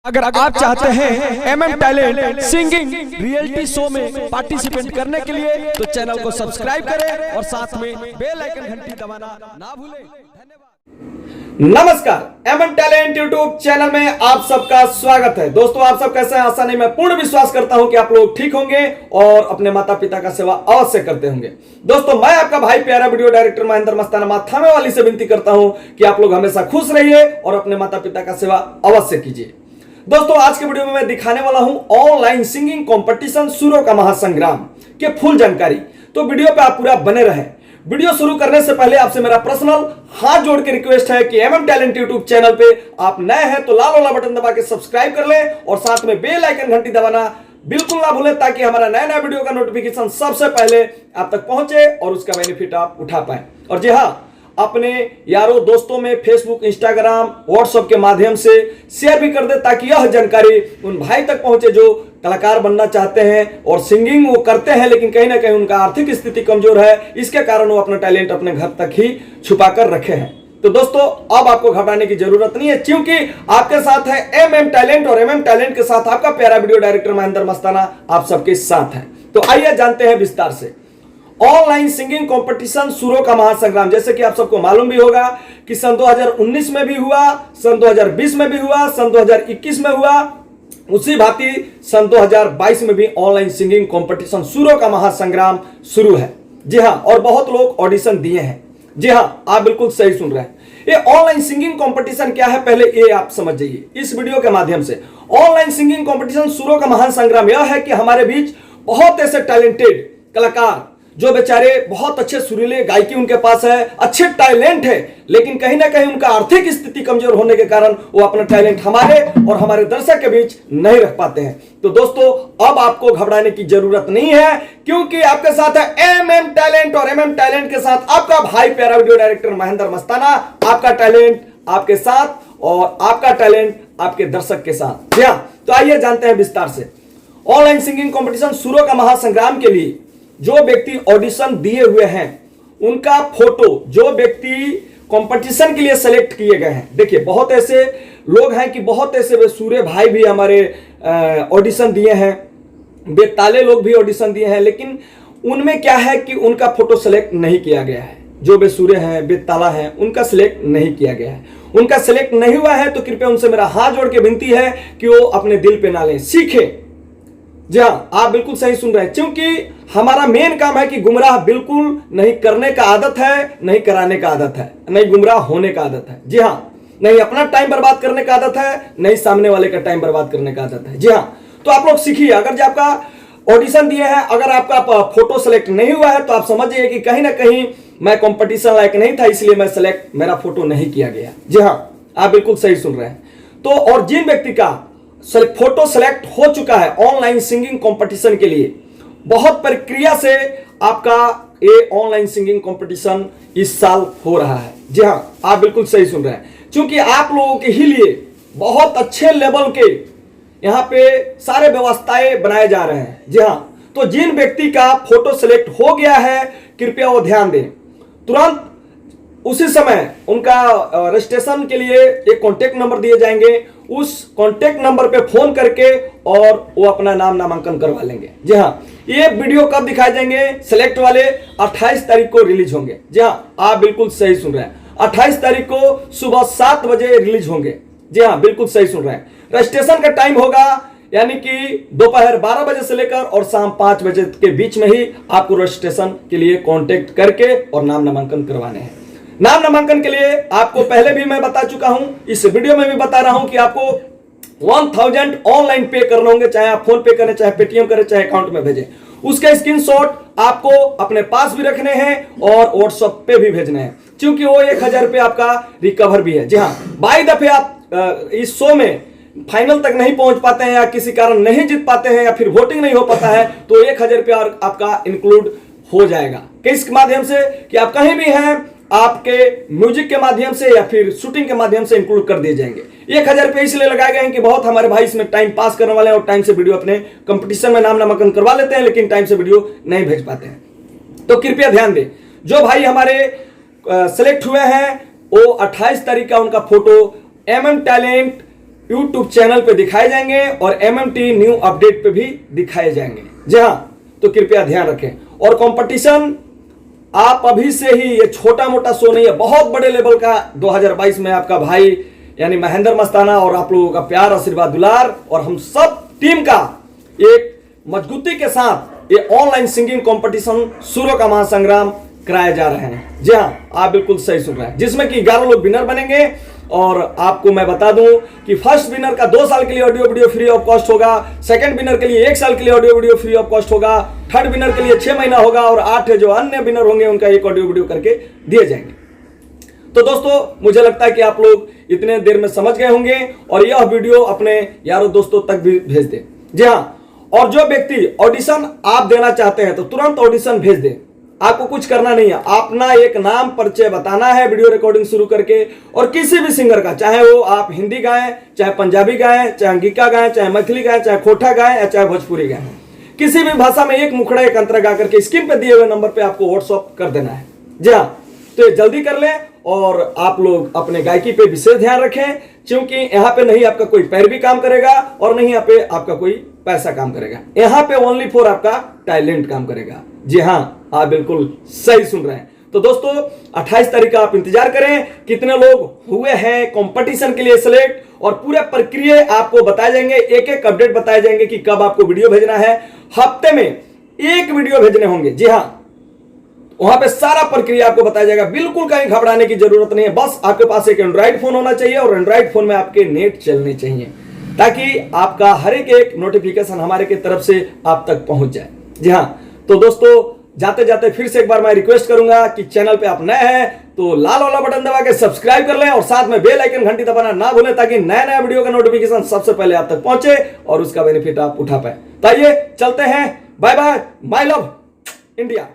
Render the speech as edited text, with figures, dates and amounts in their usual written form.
अगर आप चाहते हैं MM talent singing reality show में पार्टिसिपेट करने के लिए तो चैनल को सब्सक्राइब करें और साथ में बेल आइकन घंटी दबाना ना भूलें। धन्यवाद। नमस्कार, MM टैलेंट यूट्यूब चैनल में आप सबका स्वागत है। दोस्तों, आप सब कैसे हैं? आशा नहीं, मैं पूर्ण विश्वास करता हूं कि आप लोग ठीक होंगे और अपने माता पिता का सेवा अवश्य करते होंगे। दोस्तों, मैं आपका भाई प्यारा वीडियो डायरेक्टर महेंद्र मस्ताना माथामे वाली से विनती करता हूं कि आप लोग हमेशा खुश रहिए और अपने माता पिता का सेवा अवश्य कीजिए। दोस्तों, आज के वीडियो में मैं दिखाने वाला हूं ऑनलाइन सिंगिंग कंपटीशन सुरों का महासंग्राम के फुल जानकारी। तो वीडियो पे आप पूरा बने रहें। वीडियो शुरू करने से पहले आपसे मेरा पर्सनल हाथ जोड़ के रिक्वेस्ट है कि MM टैलेंट यूट्यूब चैनल पे आप नए हैं तो लाल वाला बटन दबा के सब्सक्राइब कर लें और साथ में बेल आइकन घंटी दबाना बिल्कुल ना भूलें, ताकि हमारा नया नया वीडियो का नोटिफिकेशन सबसे पहले आप तक पहुंचे और उसका बेनिफिट आप उठा पाए। और जी हाँ, अपने यारों दोस्तों में फेसबुक, इंस्टाग्राम, व्हाट्सएप के माध्यम से शेयर भी कर दे, ताकि यह जानकारी उन भाई तक पहुंचे जो कलाकार बनना चाहते हैं और सिंगिंग वो करते हैं, लेकिन कहीं ना कहीं उनका आर्थिक स्थिति कमजोर है। इसके कारण वो अपना टैलेंट अपने घर तक ही छुपा कर रखे हैं। तो दोस्तों, अब आपको घबराने की जरूरत नहीं है, क्योंकि आपके साथ है MM टैलेंट और MM टैलेंट के साथ आपका प्यारा वीडियो डायरेक्टर महेंद्र मस्ताना आप सबके साथ है। तो आइए जानते हैं विस्तार से ऑनलाइन सिंगिंग कंपटीशन सुरों का महासंग्राम। जैसे कि आप सबको मालूम भी होगा कि सन 2019 में भी हुआ, सन 2020 में भी हुआ, सन 2021 में हुआ, उसी भांति सन 2022 में भी ऑनलाइन सिंगिंग कंपटीशन सुरों का महासंग्राम शुरू है। जी हां, और बहुत लोग ऑडिशन दिए हैं। जी हां, आप बिल्कुल सही सुन रहे हैं। ये ऑनलाइन सिंगिंग कंपटीशन क्या है, पहले ये आप समझ जाइए इस वीडियो के माध्यम से। ऑनलाइन सिंगिंग कंपटीशन सुरों का महासंग्राम यह है कि हमारे बीच बहुत ऐसे टैलेंटेड कलाकार जो बेचारे बहुत अच्छे सुरीले गायकी उनके पास है, अच्छे टैलेंट है, लेकिन कहीं ना कहीं उनका आर्थिक स्थिति कमजोर होने के कारण वो अपना टैलेंट हमारे और हमारे दर्शक के बीच नहीं रख पाते हैं। तो दोस्तों, अब आपको घबराने की जरूरत नहीं है, क्योंकि आपके साथ है MM टैलेंट और MM टैलेंट के साथ आपका भाई प्यारा वीडियो डायरेक्टर महेंद्र मस्ताना। आपका टैलेंट आपके साथ और आपका टैलेंट आपके दर्शक के साथ। जी हाँ, तो आइए जानते हैं विस्तार से ऑनलाइन सिंगिंग कॉम्पिटिशन सुरों का महासंग्राम के लिए जो व्यक्ति ऑडिशन दिए हुए हैं उनका फोटो, जो व्यक्ति कंपटीशन के लिए सेलेक्ट किए गए हैं। देखिए, बहुत ऐसे लोग हैं कि बहुत ऐसे सूर्य भाई भी हमारे ऑडिशन दिए हैं, बेताले लोग भी ऑडिशन दिए हैं, लेकिन उनमें क्या है कि उनका फोटो सेलेक्ट नहीं किया गया है। जो बेसूरे हैं, बेताला हैं, उनका सिलेक्ट नहीं किया गया है। उनका सिलेक्ट नहीं हुआ है तो कृपया उनसे मेरा हाथ जोड़ के विनती है कि वो अपने दिल पे ना लें, सीखें। जी हाँ, आप बिल्कुल सही सुन रहे हैं, क्योंकि हमारा मेन काम है कि गुमराह बिल्कुल नहीं करने का आदत है, नहीं कराने का आदत है, नहीं गुमराह होने का आदत है। जी हाँ, नहीं अपना टाइम बर्बाद करने का आदत है, नहीं सामने वाले का टाइम बर्बाद करने का आदत है। जी हाँ, तो आप लोग सीखिए। अगर जो आपका ऑडिशन दिए हैं, अगर आपका फोटो सेलेक्ट नहीं हुआ है तो आप समझिए कि कहीं ना कहीं मैं कॉम्पिटिशन लायक नहीं था, इसलिए मैं सेलेक्ट, मेरा फोटो नहीं किया गया। जी हाँ, आप बिल्कुल सही सुन रहे हैं। तो और जिन व्यक्ति का फोटो सेलेक्ट हो चुका है ऑनलाइन सिंगिंग कंपटीशन के लिए, बहुत प्रक्रिया से आपका ये ऑनलाइन सिंगिंग कंपटीशन इस साल हो रहा है। जी हाँ, आप बिल्कुल सही सुन रहे हैं, क्योंकि आप लोगों के ही लिए बहुत अच्छे लेवल के यहाँ पे सारे व्यवस्थाएं बनाए जा रहे हैं। जी हाँ, तो जिन व्यक्ति का फोटो सेलेक्ट हो गया है कृपया वो ध्यान दें। तुरंत उसी समय उनका रजिस्ट्रेशन के लिए एक कॉन्टेक्ट नंबर दिए जाएंगे, उस कॉन्टेक्ट नंबर पे फोन करके और वो अपना नाम नामांकन करवा लेंगे। जी हाँ, ये वीडियो कब दिखाए जाएंगे? सेलेक्ट वाले 28 तारीख को रिलीज होंगे। जी हाँ, आप बिल्कुल सही सुन रहे हैं, 28 तारीख को सुबह 7 बजे रिलीज होंगे। जी हाँ, बिल्कुल सही सुन रहे हैं। रजिस्ट्रेशन का टाइम होगा यानी कि दोपहर 12 बजे से लेकर और शाम 5 बजे के बीच में ही आपको रजिस्ट्रेशन के लिए कॉन्टेक्ट करके और नाम नामांकन करवाने हैं। नाम नामांकन के लिए आपको पहले भी मैं बता चुका हूं, इस वीडियो में भी बता रहा हूं कि आपको 1000 ऑनलाइन पे करने होंगे, चाहे आप फोन पे करें, चाहे पेटीएम करें, चाहे अकाउंट में भेजें। उसके स्क्रीनशॉट आपको अपने पास भी रखने हैं और व्हाट्सएप पे भी भेजने हैं, क्योंकि वो 1000 रुपये आपका रिकवर भी है। जी हाँ, बाई दफे आप इस शो में फाइनल तक नहीं पहुंच पाते हैं या किसी कारण नहीं जीत पाते हैं या फिर वोटिंग नहीं हो पाता है तो 1000 रुपया आपका इंक्लूड हो जाएगा। किस माध्यम से? कि आप कहीं भी हैं, आपके म्यूजिक के माध्यम से या फिर शूटिंग के माध्यम से इंक्लूड कर दिए जाएंगे। 1000 रुपये इसलिए लगाए गए हैं कि बहुत हमारे भाई इसमें टाइम पास करने वाले हैं और टाइम से वीडियो अपने कंपटीशन में नाम नामांकन करवा लेते हैं, लेकिन टाइम से वीडियो नहीं भेज पाते हैं। तो कृपया ध्यान दें, जो भाई हमारे सेलेक्ट हुए हैं वो 28 तारीख का उनका photo MM talent YouTube channel पे दिखाए जाएंगे और MMT न्यू अपडेट पे भी दिखाए जाएंगे। जी हाँ, तो कृपया ध्यान रखें। और कंपटीशन आप अभी से ही, ये छोटा मोटा शो नहीं है, बहुत बड़े लेवल का 2022 में आपका भाई यानी महेंद्र मस्ताना और आप लोगों का प्यार, आशीर्वाद, दुलार और हम सब टीम का एक मजबूती के साथ ये ऑनलाइन सिंगिंग कंपटीशन सुरों का महासंग्राम कराए जा रहे हैं। जी हाँ, आप बिल्कुल सही सुन रहे हैं, जिसमें कि 11 लोग विनर बनेंगे। और आपको मैं बता दूं कि फर्स्ट विनर का 2 साल के लिए audio video free of cost होगा, सेकंड विनर के लिए 1 साल के लिए audio video free of cost होगा, थर्ड विनर के लिए 6 महीना होगा और 8 जो अन्य विनर होंगे उनका एक ऑडियो वीडियो करके दिए जाएंगे। तो दोस्तों, मुझे लगता है कि आप लोग इतने देर में समझ गए होंगे और यह वीडियो अपने यारों दोस्तों तक भी भेज दें। जी हाँ, और जो व्यक्ति ऑडिशन आप देना चाहते हैं तो तुरंत ऑडिशन भेज दें। आपको कुछ करना नहीं है, अपना एक नाम परिचय बताना है वीडियो रिकॉर्डिंग शुरू करके, और किसी भी सिंगर का, चाहे वो आप हिंदी गाएं, चाहे पंजाबी गाएं, चाहे अंगिका गाएं, चाहे मैथिली गाएं, चाहे खोटा गाएं या चाहे भोजपुरी गाएं, किसी भी भाषा में एक मुखड़ा एक अंतरा गा करके स्क्रीन पे दिए हुए नंबर पे आपको व्हाट्सअप कर देना है। जी हाँ, तो ये जल्दी कर लें और आप लोग अपने गायकी पे विशेष ध्यान रखें, क्योंकि यहाँ पे नहीं आपका कोई पैर भी काम करेगा और नहीं यहाँ पे आपका कोई पैसा काम करेगा। यहाँ पे ओनली फॉर आपका टैलेंट काम करेगा। जी हाँ, आप बिल्कुल सही सुन रहे हैं। तो दोस्तों, 28 तारीख का आप इंतजार करें, कितने लोग हुए हैं कंपटीशन के लिए सिलेक्ट, और पूरे प्रक्रिया आपको बताए जाएंगे, एक एक अपडेट बताए जाएंगे कि कब आपको वीडियो भेजना है। हफ्ते में 1 वीडियो भेजने होंगे। जी हाँ, वहां पे सारा प्रक्रिया आपको बताया जाएगा। बिल्कुल कहीं घबराने की जरूरत नहीं है, बस आपके पास एक एंड्रॉइड फोन होना चाहिए और एंड्रॉइड फोन में आपके नेट चलने चाहिए, ताकि आपका हर एक नोटिफिकेशन हमारे की तरफ से आप तक पहुंच जाए। जी हाँ, तो दोस्तों, जाते जाते फिर से एक बार मैं रिक्वेस्ट करूंगा कि चैनल पे आप नए हैं तो लाल वाला बटन दबा के सब्सक्राइब कर लें और साथ में बेल आइकन घंटी दबाना ना भूलें, ताकि नया नया वीडियो का नोटिफिकेशन सबसे पहले आप तक पहुंचे और उसका बेनिफिट आप उठा पाए। तो आइए चलते हैं। Bye bye, my love India.